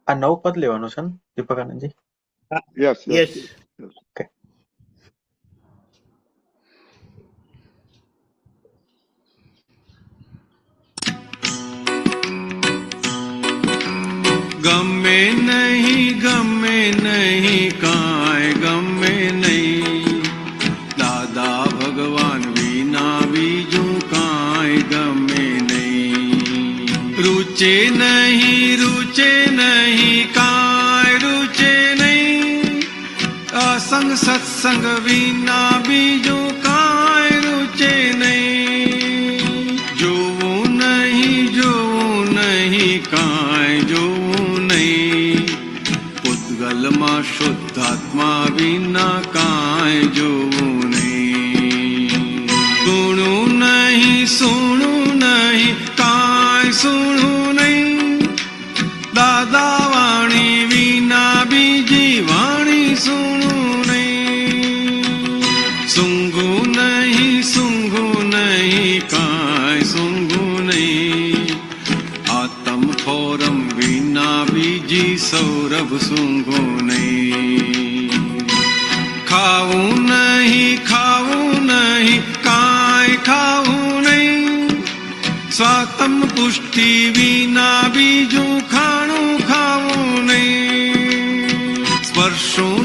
આ નવ પદ લેવાનું છે ને દીપકાનંદજી? Yes yes. ઓકે. ગમે નહીં કાંઈ ગમે નહીં, દાદા ભગવાન વિના બીજું કાંઈ ગમે નહીં. રૂચે નહીં કાંઈ રૂચે નહીં, અસંગ સત્સંગ વિના બીજું કાંઈ રૂચે નહીં. જોવું નહીં કાંઈ જોવું નહીં, પૂતગલમાં શુદ્ધાત્મા વિના કાંઈ જોવું નહીં. સુણું નહીં કાંઈ સુણું નહીં, દાદા વાણી વિના બીજી વાણી સુણું નહીં. સૂંઘું નહીં કાંઈ સૂંઘું નહીં, આતમ ફોરમ વિના બીજી સૌરભ સૂંઘું નહીં. ખાવું નહીં કાંઈ ખાવું નહીં, સ્વાતમ પુષ્ટિ વિના બીજું ખાણું ખાવું નહીં. સ્પર્શું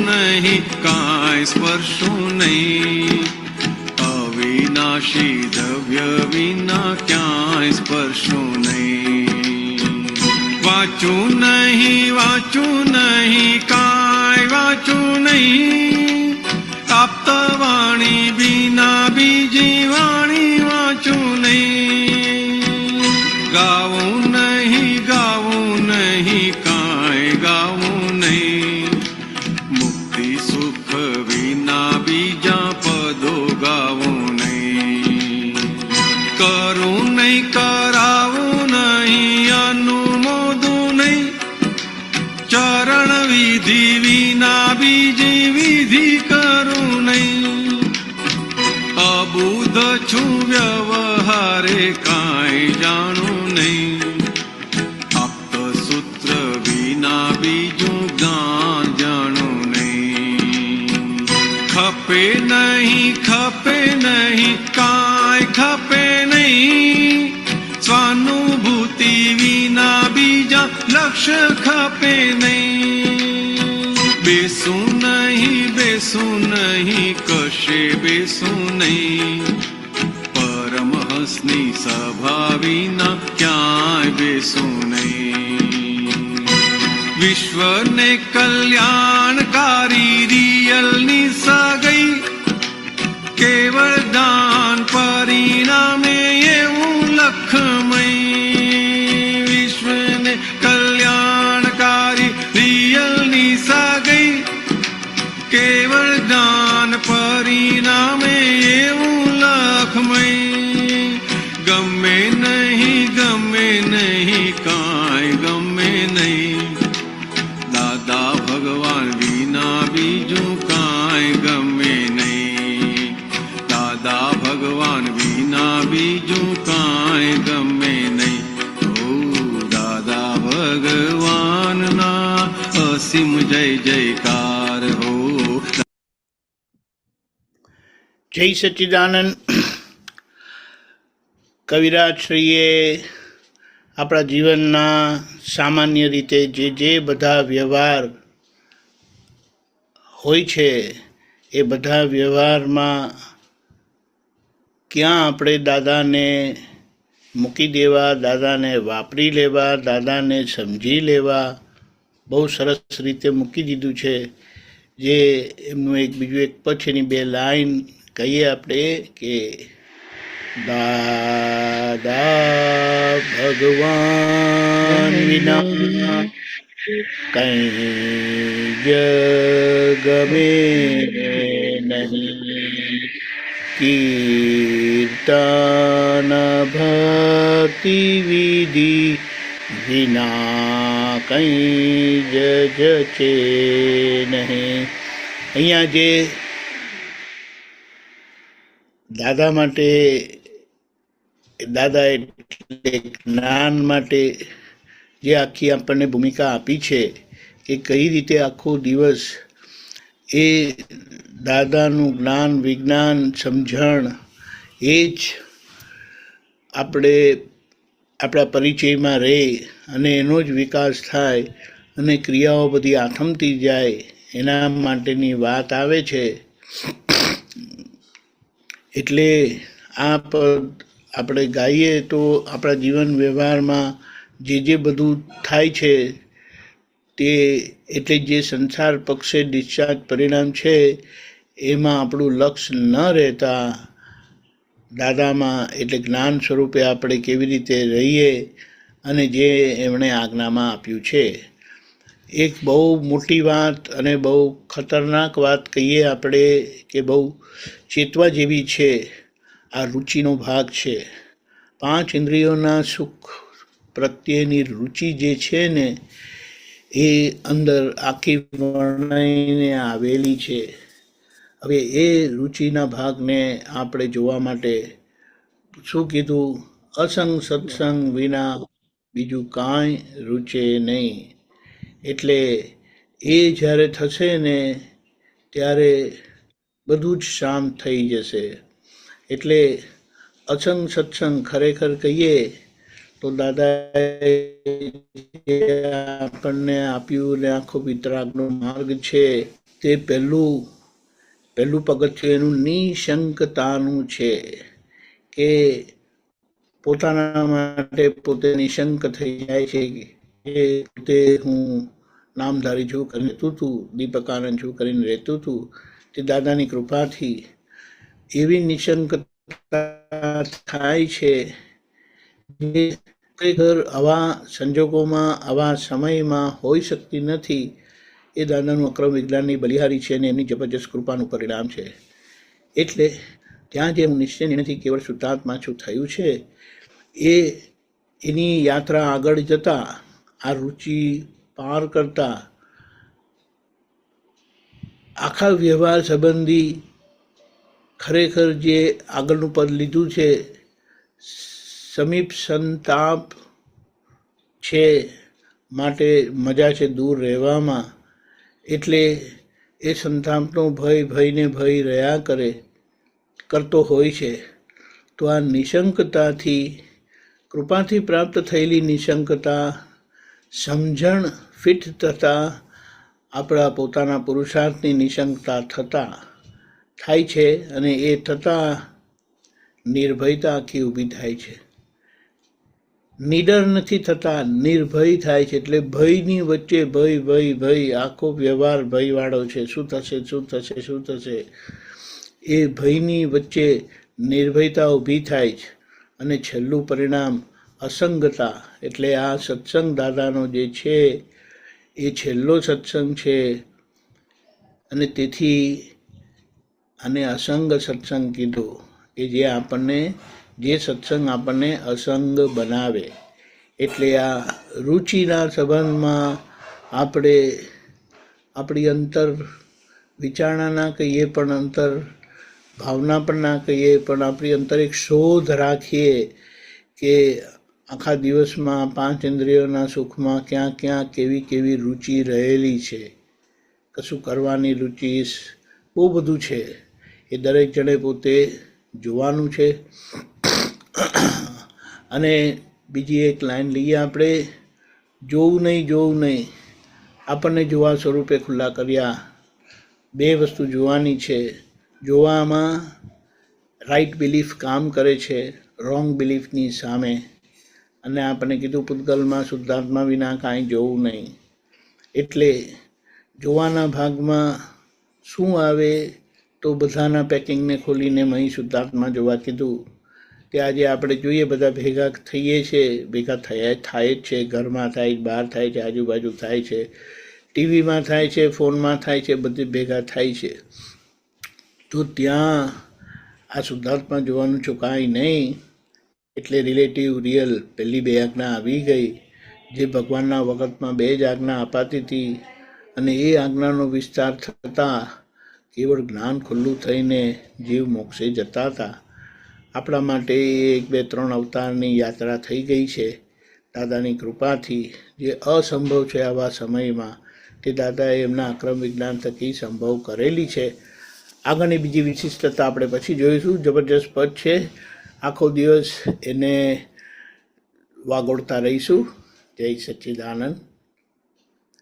નહીં કાંઈ સ્પર્શું નહીં, અવિનાશી દ્રવ્ય વિના ક્યાંય સ્પર્શું નહીં. વાંચું નહીં કાંઈ વાંચું નહીં, તાપ્તવાણી વિના બીજી વાણી વાંચું નહીં. ગાવું નહીં કાંઈ ગાવું નહીં, મુક્તિ સુખ વિના બીજા પદો ગાવું નહીં. કરું નહીં કરાવું નહીં, અનુમોદું નહીં, ચરણ વિધિ વિના બીજી વિધિ કરું નહીં. અબુધ છું વ્યવહારે કાંઈ જાણું નહીં, આપત સૂત્ર વિના બીજું જ્ઞાન જાણું નહીં. ખપે નહીં કાંઈ ખપે નહીં, સ્વાનુભૂતિ વિના બીજા લક્ષ્ય ખપે નહીં. બેસું નહીં કશે બેસું નહીં, પરમહંસની સભા વિના ક્યાંય બેસું નહીં. વિશ્વને કલ્યાણકારી રિયલની સગઈ, કેવળ દાન પરિણામે એવું લખમય. વિશ્વને કલ્યાણકારી રિયલની સગઈ, કેવળ દાન પરિણામે એવું લખમય. ગમે નહીં કાંઈ ગમે નહીં, દાદા ભગવાન વિના બીજું કાંઈ ગમે નહીં. દાદા ભગવાન વિના બીજું કાંઈ ગમે નહીં. ઓ દાદા ભગવાનના અસીમ જય જયકાર હો. જય સચ્ચિદાનંદ. કવિરાજશ્રીએ આપણા જીવનના સામાન્ય રીતે જે બધા વ્યવહાર હોય છે એ બધા વ્યવહારમાં ક્યાં આપણે દાદાને મૂકી દેવા, દાદાને વાપરી લેવા, દાદાને સમજી લેવા, બહુ સરસ રીતે મૂકી દીધું છે. જે એમનું એક બીજું એક પછીની બે લાઈન કહીએ આપણે કે દાદા ભગવાન વિના કંઈ જગમે નહીં, કીર્તન ભક્તિ વિધિ વિના કંઈ જ જચે નહીં. અહીંયા જે દાદા માટે, દાદા એટલે જ્ઞાન માટે જે આખી આપણને ભૂમિકા આપી છે કે કઈ રીતે આખો દિવસ એ દાદાનું જ્ઞાન, વિજ્ઞાન, સમજણ એ જ આપણે આપણા પરિચયમાં રહે અને એનો જ વિકાસ થાય અને ક્રિયાઓ બધી આથમતી જાય, એના માટેની વાત આવે છે. એટલે આ પદ આપણે ગાઈએ તો આપણા જીવન વ્યવહારમાં જે બધું થાય છે તે, એટલે જે સંસાર પક્ષે ડિસ્ચાર્જ પરિણામ છે એમાં આપણું લક્ષ ન રહેતા દાદામાં એટલે જ્ઞાન સ્વરૂપે આપણે કેવી રીતે રહીએ અને જે એમણે આજ્ઞામાં આપ્યું છે. એક બહુ મોટી વાત અને બહુ ખતરનાક વાત કહીએ આપણે કે બહુ ચેતવા જેવી છે. આ રુચિનો ભાગ છે. 5 ઇન્દ્રિયોના સુખ પ્રત્યેની રુચિ જે છે ને એ અંદર આખી વર્ણઈને આવેલી છે. હવે એ રુચિના ભાગને આપણે જોવા માટે શું કીધું? અસંગ સત્સંગ વિના બીજું કાંઈ રૂચે નહીં. એટલે એ જ્યારે થશે ને ત્યારે બધું જ શાંત થઈ જશે. એટલે અસંગ સત્સંગ ખરેખર કહીએ તો દાદાએ આપણને આપ્યું ને આખો વિતરાગનો માર્ગ છે તે પહેલું પગથિયું એનું નિશંકતાનું છે કે પોતાના માટે પોતે નિશંક થઈ જાય છે કે પોતે હું નામધારી છું કરીને રહેતું હતું, દીપકાનંદ છું કરીને રહેતું હતું. તે દાદાની કૃપાથી એવી નિશંકતા થાય છે જે ખરેખર આવા સંજોગોમાં, આવા સમયમાં હોઈ શકતી નથી. એ દાદાનું અક્રમ વિજ્ઞાનની બલિહારી છે અને એમની જબરજસ્ત કૃપાનું પરિણામ છે. એટલે ત્યાં જે હું નિશ્ચયની નથી કેવળ શુદ્ધાત્મા છું થયું છે, એની યાત્રા આગળ જતા આ રુચિ પાર કરતા આખા વ્યવહાર સંબંધી ખરેખર જે આગળનું પદ લીધું છે સમીપ સંતાપ છે માટે મજા છે દૂર રહેવામાં. એટલે એ સંતાપનો ભયને ભય રહ્યા કરતો હોય છે. તો આ નિશંકતાથી, કૃપાથી પ્રાપ્ત થયેલી નિશંકતા સમજણ ફિટ થતાં આપણા પોતાના પુરુષાર્થની નિશંકતા થાય છે અને એ થતાં નિર્ભયતા આખી ઊભી થાય છે. નિડર નથી થતા, નિર્ભય થાય છે. એટલે ભયની વચ્ચે ભય આખો વ્યવહાર ભયવાળો છે. શું થશે? એ ભયની વચ્ચે નિર્ભયતા ઊભી થાય છે અને છેલ્લું પરિણામ અસંગતા. એટલે આ સત્સંગ દાદાનો જે છે એ છેલ્લો સત્સંગ છે અને તેથી આને અસંગ સત્સંગ કીધું કે જે સત્સંગ આપણને અસંગ બનાવે. એટલે આ રુચિના સંબંધમાં આપણે આપણી અંતર વિચારણા ના કહીએ પણ અંતર ભાવના પણ ના કહીએ પણ આપણી અંતર એક શોધ રાખીએ કે આખા દિવસમાં 5 ઇન્દ્રિયોના સુખમાં ક્યાં કેવી રુચિ રહેલી છે. કશું કરવાની રુચિ બહુ બધું છે. એ દરેક જણે પોતે જોવાનું છે. અને બીજી એક લાઈન લઈએ આપણે, જોવું નહીં આપણને જોવા સ્વરૂપે ખુલ્લા કર્યા. 2 વસ્તુ જોવાની છે. જોવામાં રાઈટ બિલીફ કામ કરે છે રોંગ બિલીફની સામે. અને આપણે કીધું પૂતગલમાં શુદ્ધાત્મા વિના કાંઈ જોવું નહીં. એટલે જોવાના ભાગમાં શું આવે તો બધાના પેકિંગને ખોલીને અહીં શુદ્ધાત્મા જોવા કીધું. કે આજે આપણે જોઈએ બધા ભેગા થઈએ છીએ, ભેગા થાય જ છે. ઘરમાં થાય, બહાર થાય છે, આજુબાજુ થાય છે, ટીવીમાં થાય છે, ફોનમાં થાય છે, બધી ભેગા થાય છે. તો ત્યાં આ શુદ્ધાત્મા જોવાનું ચૂકાય નહીં. એટલે રિલેટિવ રિયલ પહેલી 2 આજ્ઞા આવી ગઈ. જે ભગવાનના વખતમાં 2 જ આજ્ઞા અપાતી હતી અને એ આજ્ઞાનો વિસ્તાર થતાં કેવળ જ્ઞાન ખુલ્લું થઈને જીવ મોક્ષે જતા હતા. આપણા માટે 1, 2, 3 અવતારની યાત્રા થઈ ગઈ છે દાદાની કૃપાથી. જે અસંભવ છે આવા સમયમાં તે દાદાએ એમના અક્રમ વિજ્ઞાન થકી સંભવ કરેલી છે. આગળની બીજી વિશિષ્ટતા આપણે પછી જોઈશું. જબરજસ્ત પદ છે, આખો દિવસ એને વાગોળતા રહીશું. જય સચ્ચિદાનંદ.